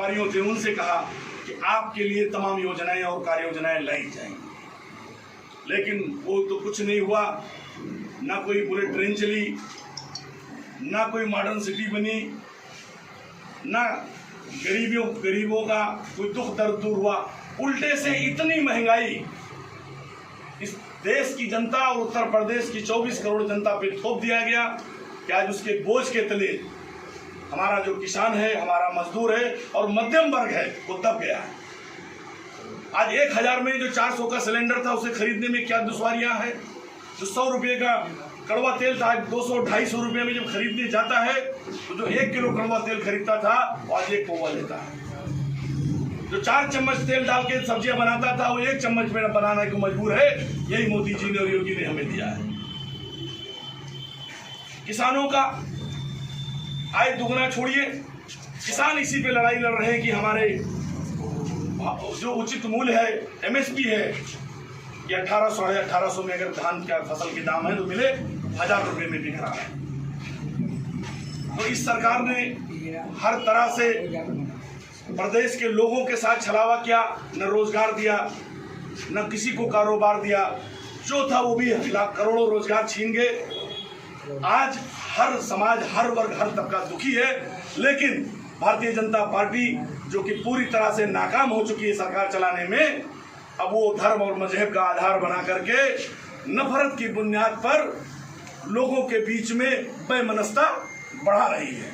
अधिकारियों थे, उनसे कहा कि आपके लिए तमाम योजनाएं और कार्य योजनाएं लाई जाएंगी, लेकिन वो तो कुछ नहीं हुआ। ना कोई बुलेट ट्रेन चली, ना कोई मॉडर्न सिटी बनी, ना गरीबों का कोई दुख दर्द दूर हुआ। उल्टे से इतनी महंगाई इस देश की जनता और उत्तर प्रदेश की 24 करोड़ जनता पे थोप दिया गया कि आज उसके बोझ के तले हमारा जो किसान है, हमारा मजदूर है और मध्यम वर्ग है, वो दब गया है। आज 1000 में जो 400 का सिलेंडर था, उसे खरीदने में क्या दुश्वारियां हैं। जो 100 रुपये का कड़वा तेल था, 200-250 रुपये में जब खरीदने जाता है, तो जो 1 किलो कड़वा तेल खरीदता था वो आज 1 पौवा लेता है। जो 4 चम्मच तेल डाल के सब्जियां बनाता था, वो 1 चम्मच में बनाने को मजबूर है। यही मोदी जी ने और योगी ने हमें दिया है। किसानों का आय दुगना छोड़िए, किसान इसी पे लड़ाई लड़ रहे हैं कि हमारे जो उचित मूल्य है, MSP है, कि 1800-1850 में अगर धान का फसल के दाम है तो मिले 1000 रुपये में बिक रहा है। तो इस सरकार ने हर तरह से प्रदेश के लोगों के साथ छलावा किया, न रोजगार दिया, न किसी को कारोबार दिया। जो था वो भी करोड़ों रोजगार छीन गए। आज हर समाज, हर वर्ग, हर तबका दुखी है। लेकिन भारतीय जनता पार्टी, जो कि पूरी तरह से नाकाम हो चुकी है सरकार चलाने में, अब वो धर्म और मजहब का आधार बना करके नफरत की बुनियाद पर लोगों के बीच में बेमनस्ता बढ़ा रही है।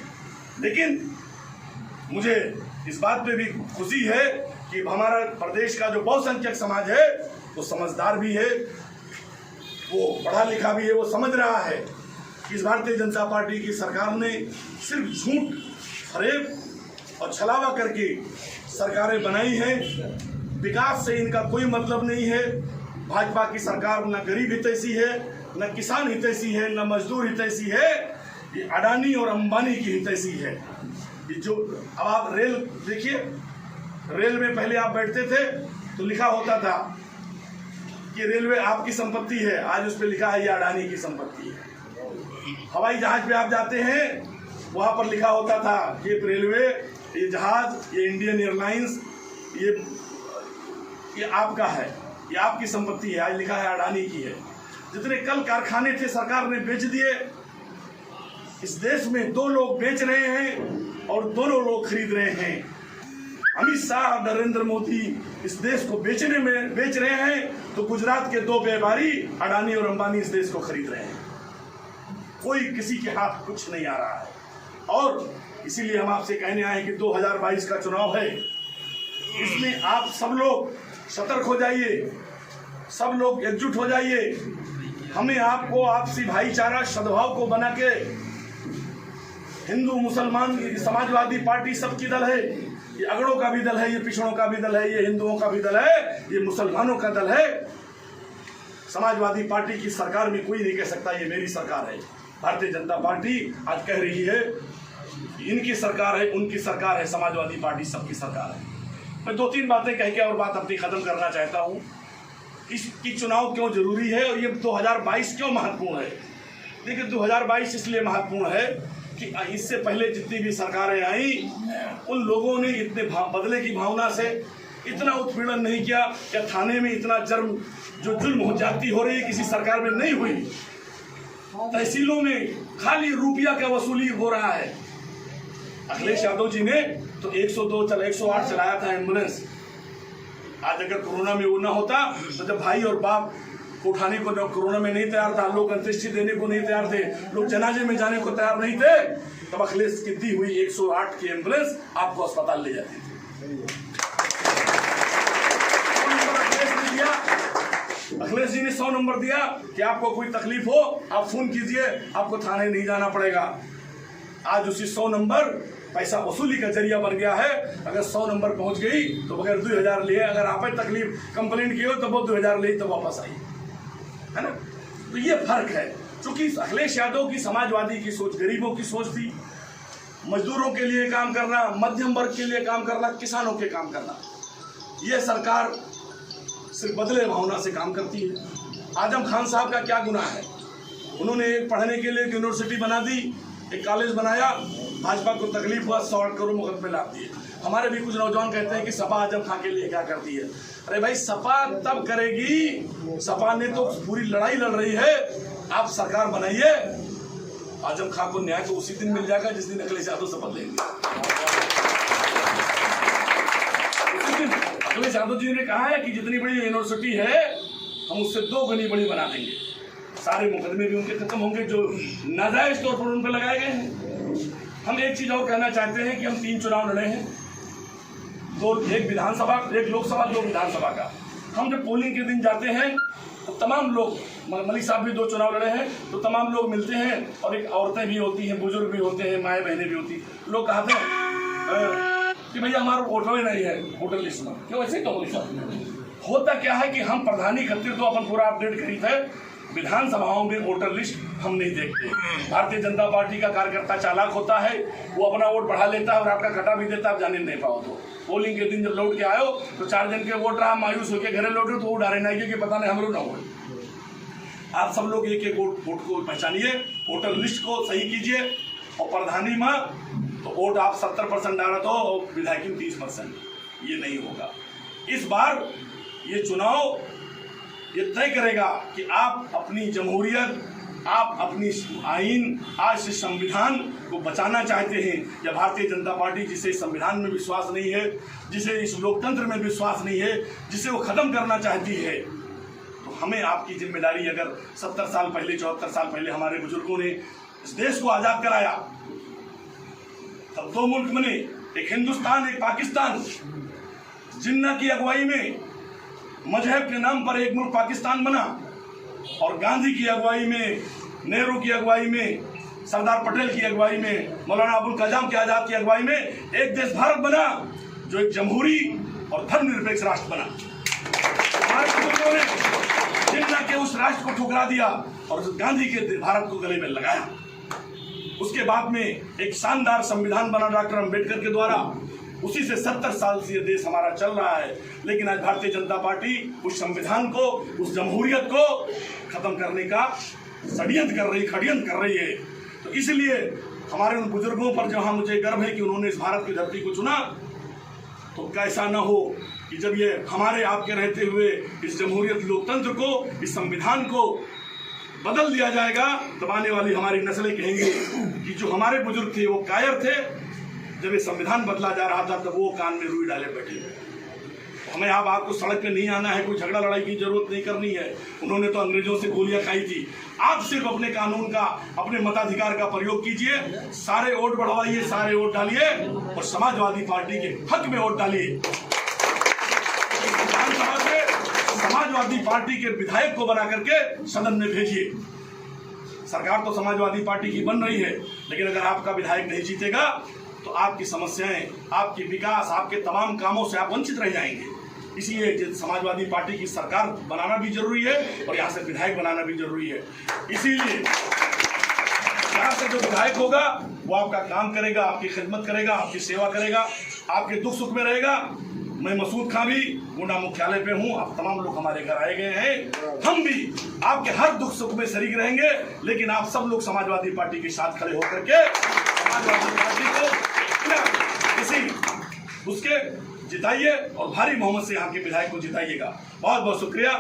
लेकिन मुझे इस बात पे भी खुशी है कि हमारा प्रदेश का जो बहुसंख्यक समाज है वो समझदार भी है, वो पढ़ा लिखा भी है। वो समझ रहा है कि इस भारतीय जनता पार्टी की सरकार ने सिर्फ झूठ, फरेब और छलावा करके सरकारें बनाई हैं। विकास से इनका कोई मतलब नहीं है। भाजपा की सरकार न गरीब हितैषी है, न किसान हितैषी है, न मजदूर हितैषी है। ये अडानी और अंबानी की हितैषी है। ये जो अब आप रेल देखिए, रेल में पहले आप बैठते थे तो लिखा होता था कि रेलवे आपकी संपत्ति है, आज उस पर लिखा है ये अडानी की संपत्ति है। हवाई जहाज पे आप जाते हैं, वहां पर लिखा होता था ये रेलवे, ये जहाज, ये इंडियन एयरलाइंस, ये आपका है, ये आपकी संपत्ति है। आज लिखा है अडानी की है। जितने कल कारखाने थे सरकार ने बेच दिए। इस देश में 2 लोग बेच रहे हैं और दोनों लोग खरीद रहे हैं। अमित शाह और नरेंद्र मोदी इस देश को बेच रहे हैं, तो गुजरात के 2 व्यापारी अडानी और अंबानी इस देश को खरीद रहे हैं। कोई किसी के हाथ कुछ नहीं आ रहा है। और इसीलिए हम आपसे कहने आए कि 2022 का चुनाव है, इसमें आप सब लोग सतर्क हो जाइए, सब लोग एकजुट हो जाइए। हमें आपको आपसी भाईचारा, सद्भाव को बना के, हिंदू मुसलमान समाजवादी पार्टी सबकी दल है, ये अगड़ों का भी दल है, ये पिछड़ों का भी दल है, ये हिंदुओं का भी दल है, ये मुसलमानों का दल है। समाजवादी पार्टी की सरकार में कोई नहीं कह सकता ये मेरी सरकार है। भारतीय जनता पार्टी आज कह रही है इनकी सरकार है, उनकी सरकार है, समाजवादी पार्टी सबकी सरकार है। मैं 2-3 बातें कह के और बात अपनी खत्म करना चाहता हूँ। इसकी चुनाव क्यों जरूरी है और ये 2022 क्यों महत्वपूर्ण है। देखिए, 2022 इसलिए महत्वपूर्ण है कि इससे पहले जितनी भी सरकारें आई, उन लोगों ने इतने बदले की भावना से इतना उत्पीड़न नहीं किया। क्या थाने में इतना जो जुल्म हो जाती हो रही है किसी सरकार में नहीं हुई। तहसीलों में खाली रुपया का वसूली हो रहा है। अखिलेश यादव जी ने तो 108 चलाया था एम्बुलेंस। आज अगर कोरोना में वो ना होता, तो जब भाई और बाप को उठाने को जब कोरोना में नहीं तैयार था, लोग अंत्येष्टि देने को नहीं तैयार थे, लोग जनाजे में जाने को तैयार नहीं थे, तब अखिलेश की दी हुई 108 की एम्बुलेंस आपको अस्पताल ले जाती थी। अखिलेश जी ने 100 नंबर दिया कि आपको कोई तकलीफ हो आप फोन कीजिए, आपको थाने नहीं जाना पड़ेगा। आज उसी 100 नंबर पैसा वसूली का जरिया बन गया है। अगर 100 नंबर पहुंच गई तो बगैर 2000 लिए, अगर आप तकलीफ कंप्लेंट की हो तो वो 2000 ली तो वापस आई, है ना। तो ये फर्क है। क्योंकि अखिलेश यादव की समाजवादी की सोच गरीबों की सोच थी, मजदूरों के लिए काम करना, मध्यम वर्ग के लिए काम करना, किसानों के काम करना। ये सरकार सिर्फ बदले भावना से काम करती है। आजम खान साहब का क्या गुनाह है। उन्होंने एक पढ़ने के लिए एक यूनिवर्सिटी बना दी, एक कॉलेज बनाया, भाजपा को तकलीफ हुआ, 100 करोड़ मुकदमे लाभ दिए। हमारे भी कुछ नौजवान कहते हैं कि सपा आजम खां के लिए क्या करती है। अरे भाई, सपा तब करेगी, सपा ने तो पूरी लड़ाई लड़ रही है। आप सरकार बनाइए, आजम खां को न्याय तो उसी दिन मिल जाएगा जिस दिन अखिलेश यादव शपथ लेंगे। उसी दिन अखिलेश यादव जी ने कहा है कि जितनी बड़ी यूनिवर्सिटी है हम उससे 2 गुनी बड़ी बना देंगे। सारे मुकदमे भी उनके खत्म होंगे जो नाजायज तौर पर उन पर लगाए गए हैं। हम एक चीज और कहना चाहते हैं कि हम 3 चुनाव लड़े हैं, 2, एक विधानसभा, एक लोकसभा, 2 विधानसभा का। हम जब पोलिंग के दिन जाते हैं तो तमाम लोग, मलिक साहब भी 2 चुनाव लड़े हैं, तो तमाम लोग मिलते हैं और एक औरतें भी होती हैं, बुजुर्ग भी होते हैं, माएँ बहनें भी होती हैं। लोग कहते हैं कि भैया हमारा वोटर नहीं है वोटर लिस्ट में। क्यों ऐसे ही? तो मलिक साहब, होता क्या है कि हम प्रधानी खातिर तो अपन पूरा अपडेट करी थे, विधानसभाओं में वोटर लिस्ट हम नहीं देखते। भारतीय जनता पार्टी का कार्यकर्ता चालाक होता है, वो अपना वोट बढ़ा लेता है और आपका घटा भी देता है, आप जाने नहीं पाओ। तो पोलिंग के दिन जब लौट के आयो तो 4 जन के वोट रहा, मायूस होकर घरे लौटे तो वो डारे नहीं कि पता नहीं हमरो ना हो। आप सब लोग एक वोट को पहचानिए, वोटर लिस्ट को सही कीजिए। और प्रधानी में तो वोट आप 70% डाला तो विधायक में 30%, ये नहीं होगा। इस बार ये चुनाव ये तय करेगा कि आप अपनी जमहूरियत, आप अपनी आइन, आज से संविधान को बचाना चाहते हैं, या भारतीय जनता पार्टी जिसे संविधान में विश्वास नहीं है, जिसे इस लोकतंत्र में विश्वास नहीं है, जिसे वो खत्म करना चाहती है। तो हमें आपकी जिम्मेदारी, अगर 70 साल पहले, 74 साल पहले हमारे बुजुर्गों ने इस देश को आजाद कराया, तब 2 मुल्क बने, एक हिंदुस्तान, एक पाकिस्तान। जिन्ना की अगुवाई में मजहब के नाम पर एक मुल्क पाकिस्तान बना, और गांधी की अगुवाई में, नेहरू की अगुवाई में, सरदार पटेल की अगुवाई में, मौलाना अबुल कलाम के आजाद की अगुवाई में एक देश भारत बना, जो एक जमहूरी और धर्मनिरपेक्ष राष्ट्र बना। हमारे बुजुर्गों ने जिन्ना के उस राष्ट्र को ठुकरा दिया और गांधी के भारत को गले में लगाया। उसके बाद में एक शानदार संविधान बना डॉक्टर अम्बेडकर के द्वारा, उसी से 70 साल से ये देश हमारा चल रहा है। लेकिन आज भारतीय जनता पार्टी उस संविधान को, उस जमहूरियत को खत्म करने का षड्यंत्र कर रही है। तो इसलिए हमारे उन बुजुर्गों पर जहाँ मुझे गर्व है कि उन्होंने इस भारत की धरती को चुना, तो कैसा न हो कि जब ये हमारे आपके रहते हुए इस जमहूरियत, लोकतंत्र को, इस संविधान को बदल दिया जाएगा, तब आने वाली हमारी नस्लें कहेंगी कि जो हमारे बुजुर्ग थे वो कायर थे, जब ये संविधान बदला जा रहा था तब वो कान में रुई डाले बैठे। हमें अब आपको सड़क पे नहीं आना है, कोई झगड़ा लड़ाई की जरूरत नहीं करनी है। उन्होंने तो अंग्रेजों से गोलियां खाई थी। आप सिर्फ अपने कानून का, अपने मताधिकार का प्रयोग कीजिए, सारे वोट बढ़वाइए, सारे वोट डालिए और समाजवादी पार्टी के हक में वोट डालिए। विधानसभा से समाजवादी पार्टी के विधायक को बना करके सदन में भेजिए। सरकार तो समाजवादी पार्टी की बन रही है, लेकिन अगर आपका विधायक नहीं जीतेगा तो आपकी समस्याएं, आपकी विकास, आपके तमाम कामों से आप वंचित रह जाएंगे। इसलिए समाजवादी पार्टी की सरकार बनाना भी जरूरी है और यहाँ से विधायक बनाना भी जरूरी है। इसीलिए यहाँ से जो विधायक होगा वो आपका काम करेगा, आपकी खिदमत करेगा, आपकी सेवा करेगा, आपके दुख सुख में रहेगा। मैं मसूद खां भी गोंडा मुख्यालय पे हूँ, आप तमाम लोग हमारे घर आए गए हैं। हम भी आपके हर दुख सुख में शरीक रहेंगे, लेकिन आप सब लोग समाजवादी पार्टी के साथ खड़े होकर के समाजवादी पार्टी को किसी उसके जिताइए और भारी बहुमत से यहाँ के विधायक को जिताइएगा। बहुत बहुत शुक्रिया।